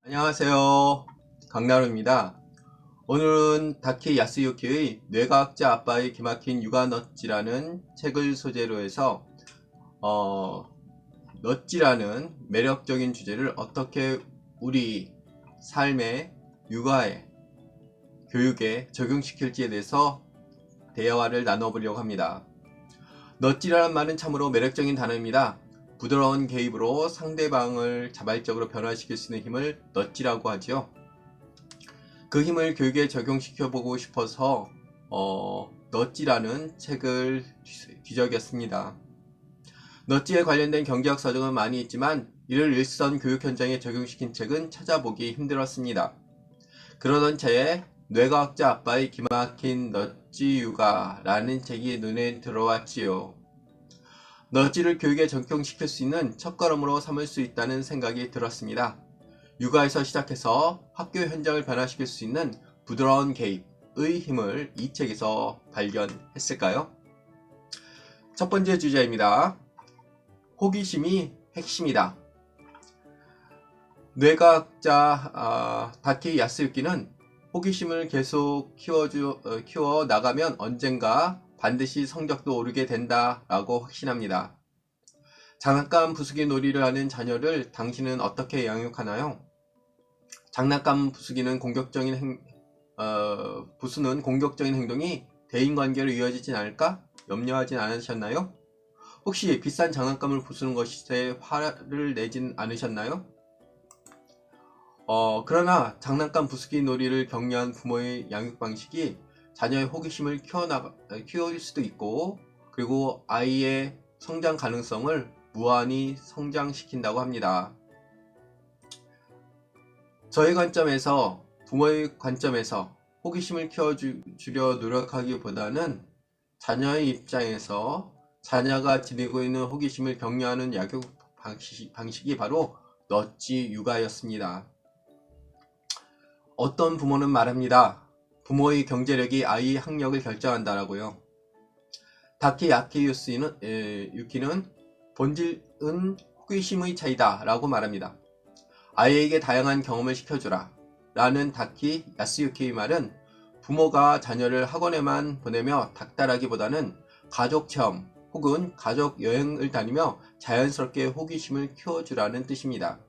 안녕하세요. 강나루입니다. 오늘은 다키 야스유키의 뇌과학자 아빠의 기막힌 육아넛지라는 책을 소재로 해서 넛지라는 매력적인 주제를 어떻게 우리 삶의 육아에, 교육에 적용시킬지에 대해서 대화를 나눠보려고 합니다. 넛지라는 말은 참으로 매력적인 단어입니다. 부드러운 개입으로 상대방을 자발적으로 변화시킬 수 있는 힘을 넛지라고 하죠. 그 힘을 교육에 적용시켜보고 싶어서 넛지라는 책을 뒤적였습니다. 넛지에 관련된 경제학 서적은 많이 있지만 이를 일선 교육 현장에 적용시킨 책은 찾아보기 힘들었습니다. 그러던 차에 뇌과학자 아빠의 기막힌 넛지 육아라는 책이 눈에 들어왔지요. 넛지를 교육에 적용시킬 수 있는 첫걸음으로 삼을 수 있다는 생각이 들었습니다. 육아에서 시작해서 학교 현장을 변화시킬 수 있는 부드러운 개입의 힘을 이 책에서 발견했을까요? 첫 번째 주제입니다. 호기심이 핵심이다. 뇌과학자 다키 야스유키는 호기심을 계속 키워 나가면 언젠가 반드시 성적도 오르게 된다 라고 확신합니다. 장난감 부수기 놀이를 하는 자녀를 당신은 어떻게 양육하나요? 장난감 부수는 공격적인 행동이 대인관계로 이어지진 않을까 염려하진 않으셨나요? 혹시 비싼 장난감을 부수는 것에 화를 내진 않으셨나요? 그러나 장난감 부수기 놀이를 격려한 부모의 양육 방식이 자녀의 호기심을 키울 수도 있고, 그리고 아이의 성장 가능성을 무한히 성장시킨다고 합니다. 저의 관점에서, 부모의 관점에서 호기심을 키워주려 노력하기보다는 자녀의 입장에서 자녀가 지니고 있는 호기심을 격려하는 양육 방식이 바로 넛지 육아였습니다. 어떤 부모는 말합니다. 부모의 경제력이 아이의 학력을 결정한다라고요. 다키 유키는 본질은 호기심의 차이다 라고 말합니다. 아이에게 다양한 경험을 시켜주라 라는 다키 야스유키의 말은 부모가 자녀를 학원에만 보내며 닥달하기보다는 가족 체험 혹은 가족 여행을 다니며 자연스럽게 호기심을 키워주라는 뜻입니다.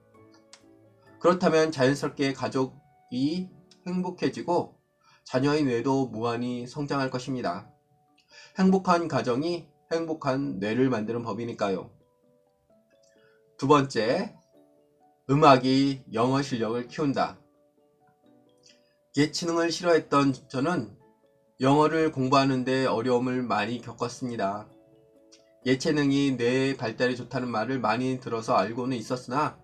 그렇다면 자연스럽게 가족이 행복해지고 자녀의 뇌도 무한히 성장할 것입니다. 행복한 가정이 행복한 뇌를 만드는 법이니까요. 두 번째, 음악이 영어 실력을 키운다. 예체능을 싫어했던 저는 영어를 공부하는 데 어려움을 많이 겪었습니다. 예체능이 뇌의 발달에 좋다는 말을 많이 들어서 알고는 있었으나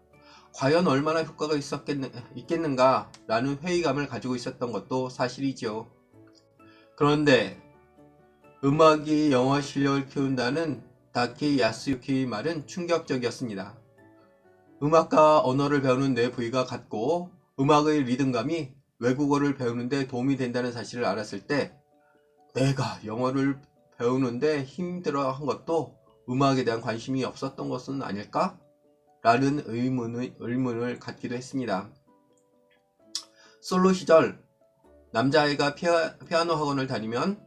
과연 얼마나 효과가 있겠는가 라는 회의감을 가지고 있었던 것도 사실이지요. 그런데 음악이 영어 실력을 키운다는 다키 야스유키의 말은 충격적이었습니다. 음악과 언어를 배우는 뇌 부위가 같고 음악의 리듬감이 외국어를 배우는 데 도움이 된다는 사실을 알았을 때 내가 영어를 배우는데 힘들어한 것도 음악에 대한 관심이 없었던 것은 아닐까? 라는 의문을 갖기도 했습니다. 솔로 시절 남자아이가 피아노 학원을 다니면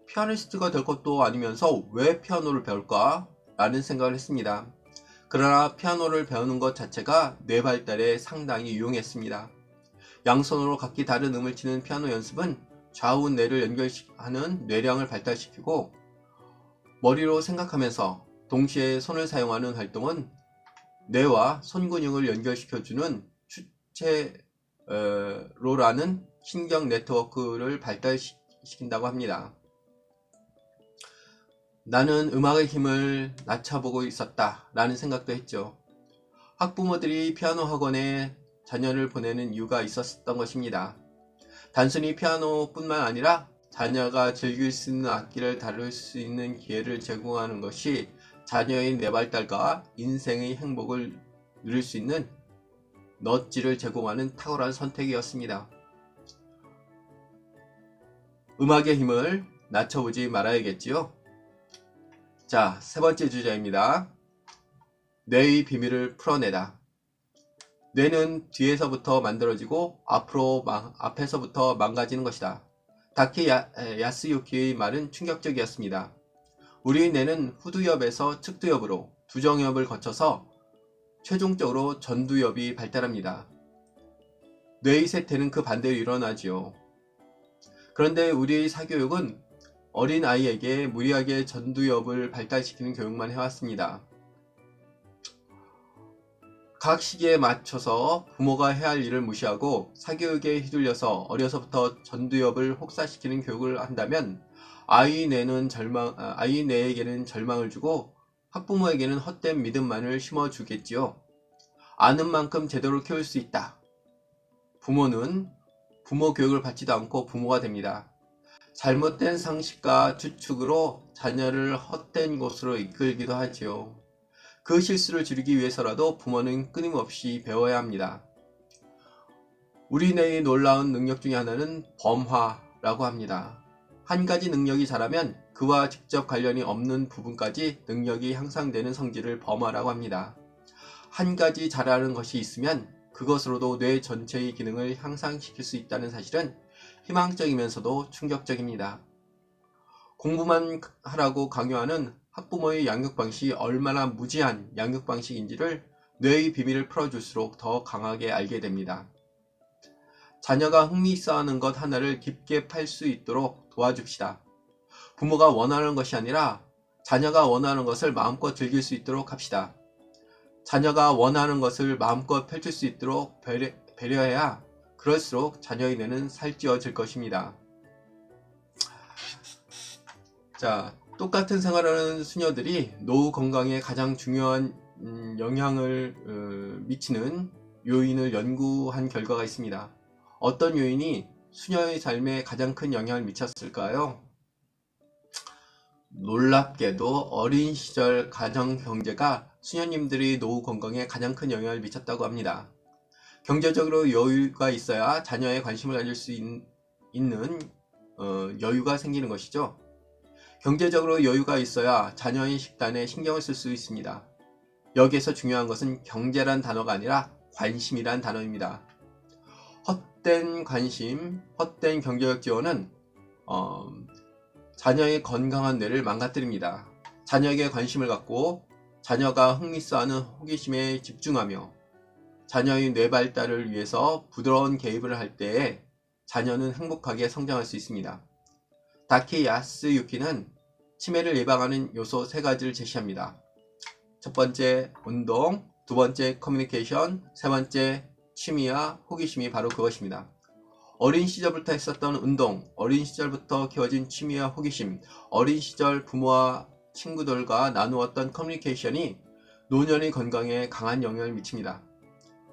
피아니스트가 될 것도 아니면서 왜 피아노를 배울까? 라는 생각을 했습니다. 그러나 피아노를 배우는 것 자체가 뇌 발달에 상당히 유용했습니다. 양손으로 각기 다른 음을 치는 피아노 연습은 좌우 뇌를 연결하는 뇌량을 발달시키고 머리로 생각하면서 동시에 손을 사용하는 활동은 뇌와 손 근육을 연결시켜주는 주체로라는 신경 네트워크를 발달시킨다고 합니다. 나는 음악의 힘을 낮춰보고 있었다 라는 생각도 했죠. 학부모들이 피아노 학원에 자녀를 보내는 이유가 있었던 것입니다. 단순히 피아노뿐만 아니라 자녀가 즐길 수 있는 악기를 다룰 수 있는 기회를 제공하는 것이 자녀의 뇌발달과 인생의 행복을 누릴 수 있는 넛지를 제공하는 탁월한 선택이었습니다. 음악의 힘을 낮춰보지 말아야겠지요. 자, 세 번째 주제입니다. 뇌의 비밀을 풀어내다. 뇌는 뒤에서부터 만들어지고 앞에서부터 망가지는 것이다. 야스유키의 말은 충격적이었습니다. 우리의 뇌는 후두엽에서 측두엽으로 두정엽을 거쳐서 최종적으로 전두엽이 발달합니다. 뇌의 쇠퇴는 그 반대로 일어나지요. 그런데 우리의 사교육은 어린 아이에게 무리하게 전두엽을 발달시키는 교육만 해왔습니다. 각 시기에 맞춰서 부모가 해야 할 일을 무시하고 사교육에 휘둘려서 어려서부터 전두엽을 혹사시키는 교육을 한다면 아이 뇌에게는 절망을 주고 학부모에게는 헛된 믿음만을 심어주겠지요. 아는 만큼 제대로 키울 수 있다. 부모는 부모 교육을 받지도 않고 부모가 됩니다. 잘못된 상식과 추측으로 자녀를 헛된 곳으로 이끌기도 하지요. 그 실수를 줄이기 위해서라도 부모는 끊임없이 배워야 합니다. 우리 뇌의 놀라운 능력 중에 하나는 범화라고 합니다. 한 가지 능력이 자라면 그와 직접 관련이 없는 부분까지 능력이 향상되는 성질을 범화라고 합니다. 한 가지 잘하는 것이 있으면 그것으로도 뇌 전체의 기능을 향상시킬 수 있다는 사실은 희망적이면서도 충격적입니다. 공부만 하라고 강요하는 학부모의 양육 방식이 얼마나 무지한 양육 방식인지를 뇌의 비밀을 풀어줄수록 더 강하게 알게 됩니다. 자녀가 흥미 있어하는 것 하나를 깊게 팔 수 있도록 도와줍시다. 부모가 원하는 것이 아니라 자녀가 원하는 것을 마음껏 즐길 수 있도록 합시다. 자녀가 원하는 것을 마음껏 펼칠 수 있도록 배려해야 그럴수록 자녀의 뇌는 살찌워질 것입니다. 자, 똑같은 생활하는 수녀들이 노후 건강에 가장 중요한 영향을 미치는 요인을 연구한 결과가 있습니다. 어떤 요인이 수녀의 삶에 가장 큰 영향을 미쳤을까요? 놀랍게도 어린 시절 가정 경제가 수녀님들의 노후 건강에 가장 큰 영향을 미쳤다고 합니다. 경제적으로 여유가 있어야 자녀에 관심을 가질 수 있는 여유가 생기는 것이죠. 경제적으로 여유가 있어야 자녀의 식단에 신경을 쓸 수 있습니다. 여기에서 중요한 것은 경제란 단어가 아니라 관심이란 단어입니다. 헛된 관심, 헛된 경제적 지원은 자녀의 건강한 뇌를 망가뜨립니다. 자녀에게 관심을 갖고 자녀가 흥미있어하는 호기심에 집중하며 자녀의 뇌 발달을 위해서 부드러운 개입을 할 때에 자녀는 행복하게 성장할 수 있습니다. 다키 야스유키는 치매를 예방하는 요소 3가지를 제시합니다. 첫 번째 운동, 두 번째 커뮤니케이션, 세 번째 취미와 호기심이 바로 그것입니다. 어린 시절부터 했었던 운동, 어린 시절부터 키워진 취미와 호기심, 어린 시절 부모와 친구들과 나누었던 커뮤니케이션이 노년의 건강에 강한 영향을 미칩니다.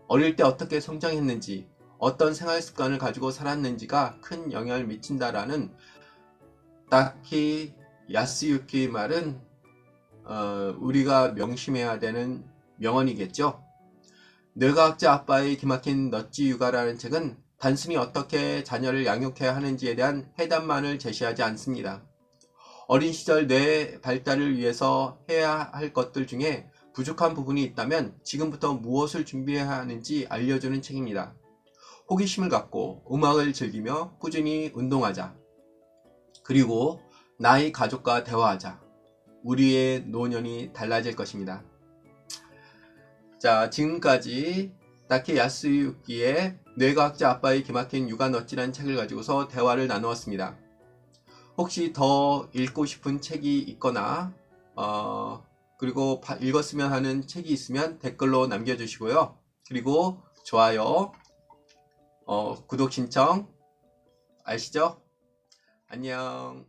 어릴 때 어떻게 성장했는지, 어떤 생활 습관을 가지고 살았는지가 큰 영향을 미친다라는 다키 야스유키 말은 우리가 명심해야 되는 명언이겠죠. 뇌과학자 아빠의 기막힌 넛지 육아라는 책은 단순히 어떻게 자녀를 양육해야 하는지에 대한 해답만을 제시하지 않습니다. 어린 시절 뇌 발달을 위해서 해야 할 것들 중에 부족한 부분이 있다면 지금부터 무엇을 준비해야 하는지 알려주는 책입니다. 호기심을 갖고 음악을 즐기며 꾸준히 운동하자. 그리고 나의 가족과 대화하자. 우리의 노년이 달라질 것입니다. 자, 지금까지 다키 야스유키의 뇌과학자 아빠의 기막힌 육아넛지라는 책을 가지고서 대화를 나누었습니다. 혹시 더 읽고 싶은 책이 있거나 그리고 읽었으면 하는 책이 있으면 댓글로 남겨주시고요. 그리고 좋아요, 구독 신청 아시죠? 안녕.